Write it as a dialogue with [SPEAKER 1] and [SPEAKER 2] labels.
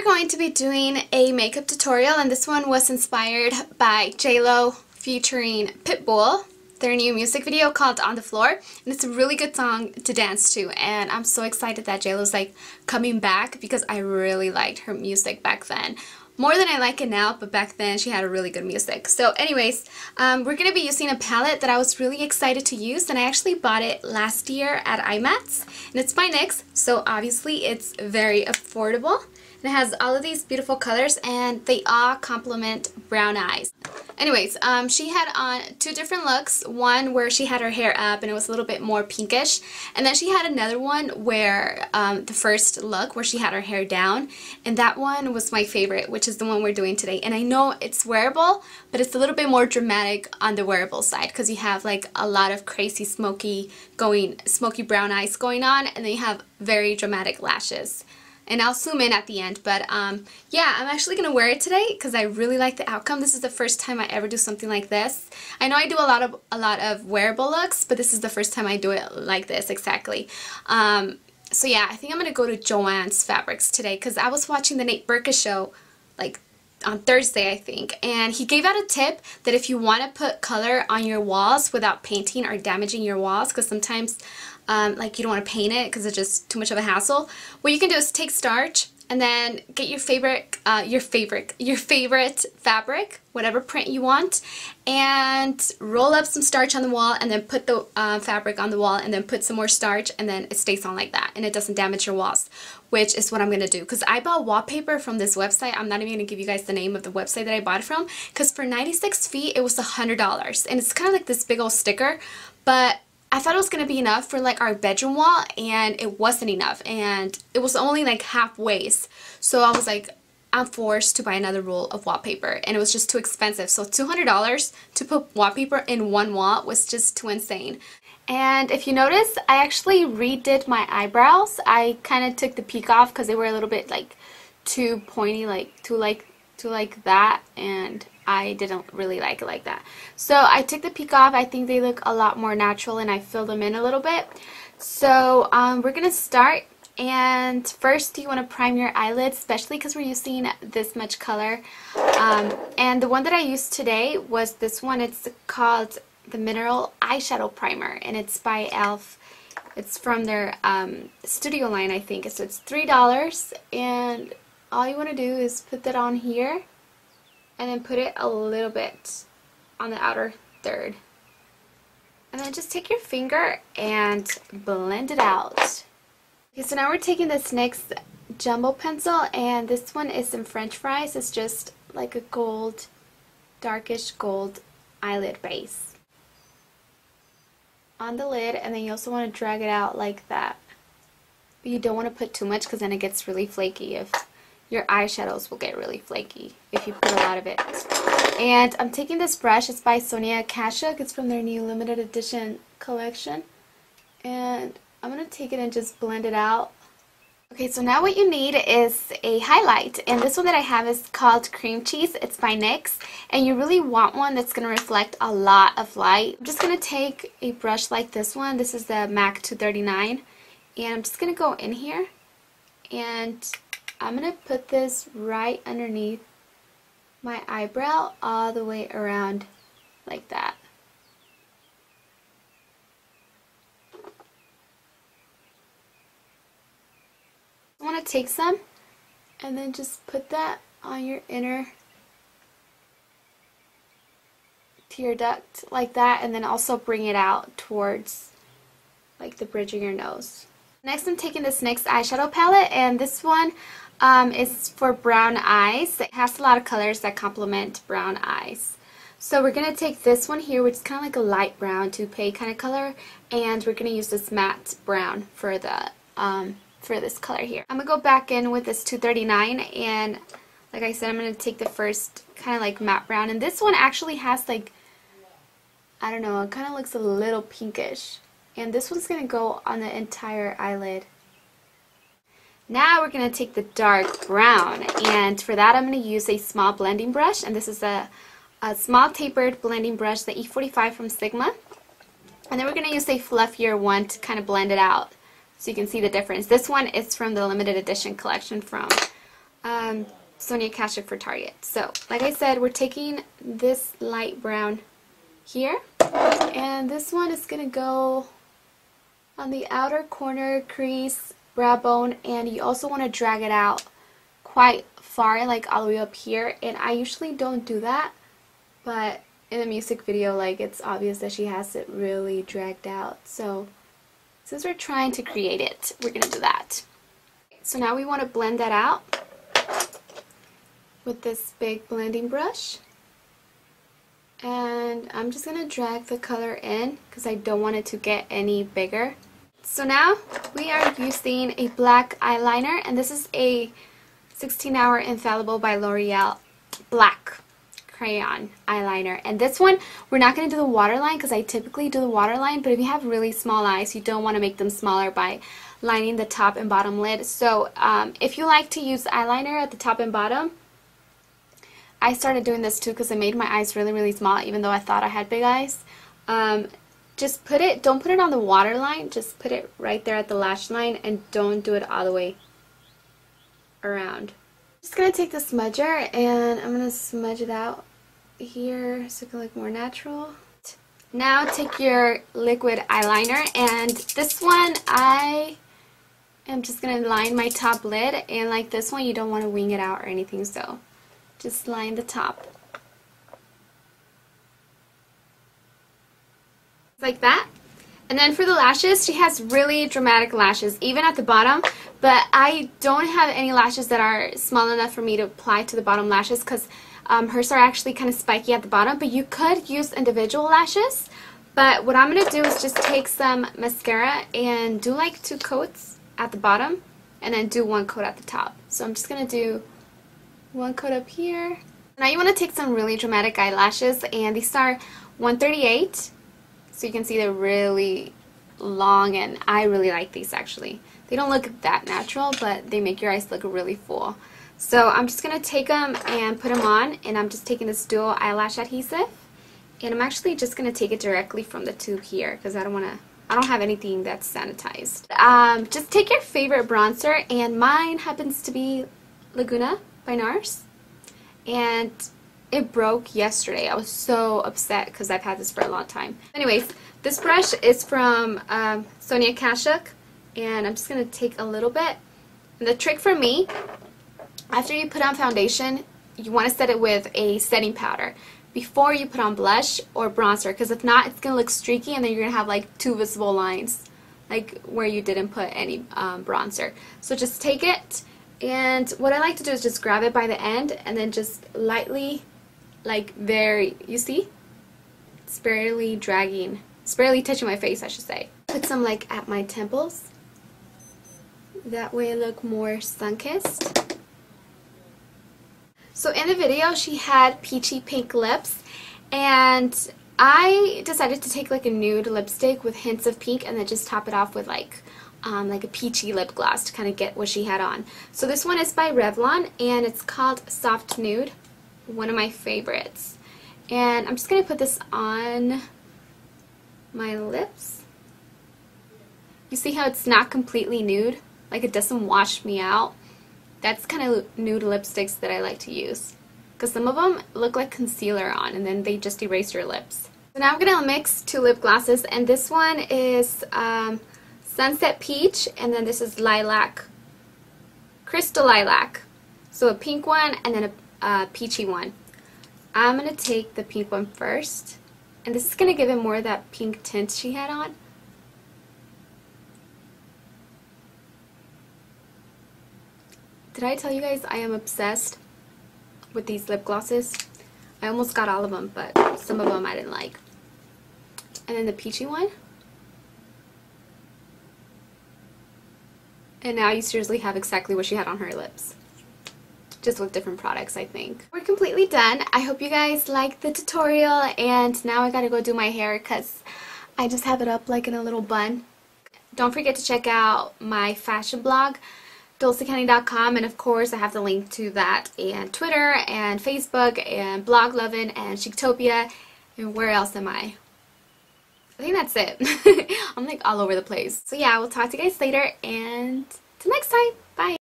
[SPEAKER 1] going to be doing a makeup tutorial, and this one was inspired by J-Lo featuring Pitbull, their new music video called On the Floor, and it's a really good song to dance to, and I'm so excited that J-Lo's like coming back because I really liked her music back then. More than I like it now, but back then she had a really good music. So anyways, we're going to be using a palette that I was really excited to use, and I actually bought it last year at IMATS, and it's by NYX, so obviously it's very affordable. And it has all of these beautiful colors, and they all complement brown eyes. Anyways, she had on two different looks. One where she had her hair up and it was a little bit more pinkish. And then she had another one where, the first look where she had her hair down. And that one was my favorite, which is the one we're doing today. And I know it's wearable, but it's a little bit more dramatic on the wearable side because you have like a lot of crazy smoky brown eyes going on, and then you have very dramatic lashes. And I'll zoom in at the end, but yeah, I'm actually going to wear it today because I really like the outcome. This is the first time I ever do something like this. I know I do a lot of wearable looks, but this is the first time I do it like this exactly. So yeah, I think I'm going to go to Joann's Fabrics today because I was watching the Nate Berkus show like on Thursday, I think, and he gave out a tip that if you want to put color on your walls without painting or damaging your walls, because sometimes like you don't want to paint it because it's just too much of a hassle, what you can do is take starch and then get your favorite fabric, whatever print you want, and roll up some starch on the wall, and then put the fabric on the wall, and then put some more starch, and then it stays on like that, and it doesn't damage your walls, which is what I'm going to do. Because I bought wallpaper from this website. I'm not even going to give you guys the name of the website that I bought it from, because for 96 feet it was $100, and it's kind of like this big old sticker, but I thought it was going to be enough for like our bedroom wall, and it wasn't enough, and it was only like halfway. So I was like, I'm forced to buy another roll of wallpaper, and it was just too expensive. So $200 to put wallpaper in one wall was just too insane. And if you notice, I actually redid my eyebrows. I kind of took the peak off because they were a little bit like too pointy, like too like that, and I didn't really like it like that. So I took the peak off. I think they look a lot more natural, and I filled them in a little bit. So we're gonna start, and first you want to prime your eyelids, especially because we're using this much color. And the one that I used today was this one. It's called the Mineral Eyeshadow Primer, and it's by e.l.f. It's from their studio line, I think. So it's $3, and all you want to do is put that on here, and then put it a little bit on the outer third. And then just take your finger and blend it out. Okay, so now we're taking this NYX Jumbo Pencil, and this one is in French fries. It's just like a gold, darkish gold eyelid base on the lid, and then you also want to drag it out like that. But you don't want to put too much because then it gets really flaky. If your eyeshadows will get really flaky if you put a lot of it. And I'm taking this brush. It's by Sonia Kashuk. It's from their new limited edition collection. And I'm going to take it and just blend it out. Okay, so now what you need is a highlight. And this one that I have is called Cream Cheese. It's by NYX. And you really want one that's going to reflect a lot of light. I'm just going to take a brush like this one. This is the MAC 239. And I'm just going to go in here, and I'm going to put this right underneath my eyebrow all the way around like that. I want to take some and then just put that on your inner tear duct like that, and then also bring it out towards like the bridge of your nose. Next, I'm taking this NYX eyeshadow palette, and this one is for brown eyes. It has a lot of colors that complement brown eyes. So we're going to take this one here, which is kind of like a light brown toupee kind of color, and we're going to use this matte brown for the for this color here. I'm going to go back in with this 239, and like I said, I'm going to take the first kind of like matte brown, and this one actually has like, I don't know, it kind of looks a little pinkish. And this one's going to go on the entire eyelid. Now we're going to take the dark brown, and for that I'm going to use a small blending brush, and this is a small tapered blending brush, the E45 from Sigma. And then we're going to use a fluffier one to kind of blend it out so you can see the difference. This one is from the limited edition collection from Sonia Kashuk for Target. So, like I said, we're taking this light brown here, and this one is going to go on the outer corner crease, brow bone, and you also want to drag it out quite far, like all the way up here, and I usually don't do that, but in the music video, like, it's obvious that she has it really dragged out. So since we're trying to create it, we're gonna do that. So now we want to blend that out with this big blending brush, and I'm just gonna drag the color in because I don't want it to get any bigger. So now we are using a black eyeliner, and this is a 16-Hour Infallible by L'Oreal black crayon eyeliner, and this one we're not going to do the waterline because I typically do the waterline, but if you have really small eyes, you don't want to make them smaller by lining the top and bottom lid. So if you like to use eyeliner at the top and bottom, I started doing this too because it made my eyes really small, even though I thought I had big eyes. Just don't put it on the waterline, just put it right there at the lash line, and don't do it all the way around. Just gonna take the smudger and I'm gonna smudge it out here so it can look more natural. Now take your liquid eyeliner, and this one I am just gonna line my top lid, and like this one you don't want to wing it out or anything, so just line the top like that. And then for the lashes, she has really dramatic lashes, even at the bottom, but I don't have any lashes that are small enough for me to apply to the bottom lashes because hers are actually kind of spiky at the bottom, but you could use individual lashes. But what I'm going to do is just take some mascara and do like 2 coats at the bottom and then do 1 coat at the top. So I'm just going to do 1 coat up here. Now you want to take some really dramatic eyelashes, and these are 138. So you can see they're really long, and I really like these actually. They don't look that natural, but they make your eyes look really full. So I'm just going to take them and put them on, and I'm just taking this dual eyelash adhesive, and I'm actually just going to take it directly from the tube here because I don't have anything that's sanitized. Just take your favorite bronzer, and mine happens to be Laguna by NARS, and it broke yesterday. I was so upset because I've had this for a long time. Anyways, this brush is from Sonia Kashuk, and I'm just going to take a little bit. And the trick for me, after you put on foundation, you want to set it with a setting powder before you put on blush or bronzer, because if not, it's going to look streaky, and then you're going to have like 2 visible lines, like where you didn't put any bronzer. So just take it, and what I like to do is just grab it by the end and then just lightly, like you see? It's barely dragging. It's barely touching my face, I should say. Put some like at my temples. That way I look more sun-kissed. So in the video she had peachy pink lips, and I decided to take like a nude lipstick with hints of pink and then just top it off with like a peachy lip gloss to kind of get what she had on. So this one is by Revlon, and it's called Soft Nude. One of my favorites. And I'm just going to put this on my lips. You see how it's not completely nude? Like it doesn't wash me out. That's kind of nude lipsticks that I like to use, because some of them look like concealer on and then they just erase your lips. So now I'm going to mix 2 lip glosses, and this one is Sunset Peach, and then this is Lilac, Crystal Lilac. So a pink one and then a peachy one. I'm going to take the pink one first, and this is going to give it more of that pink tint she had on. Did I tell you guys I am obsessed with these lip glosses? I almost got all of them, but some of them I didn't like. And then the peachy one. And now you seriously have exactly what she had on her lips. Just with different products, I think. We're completely done. I hope you guys liked the tutorial, and now I gotta go do my hair because I just have it up like in a little bun. Don't forget to check out my fashion blog, dulcecandy.com, and of course I have the link to that, and Twitter and Facebook and Blog Lovin' and Chictopia, and where else am I? I think that's it. I'm like all over the place. So yeah, we'll talk to you guys later, and till next time. Bye.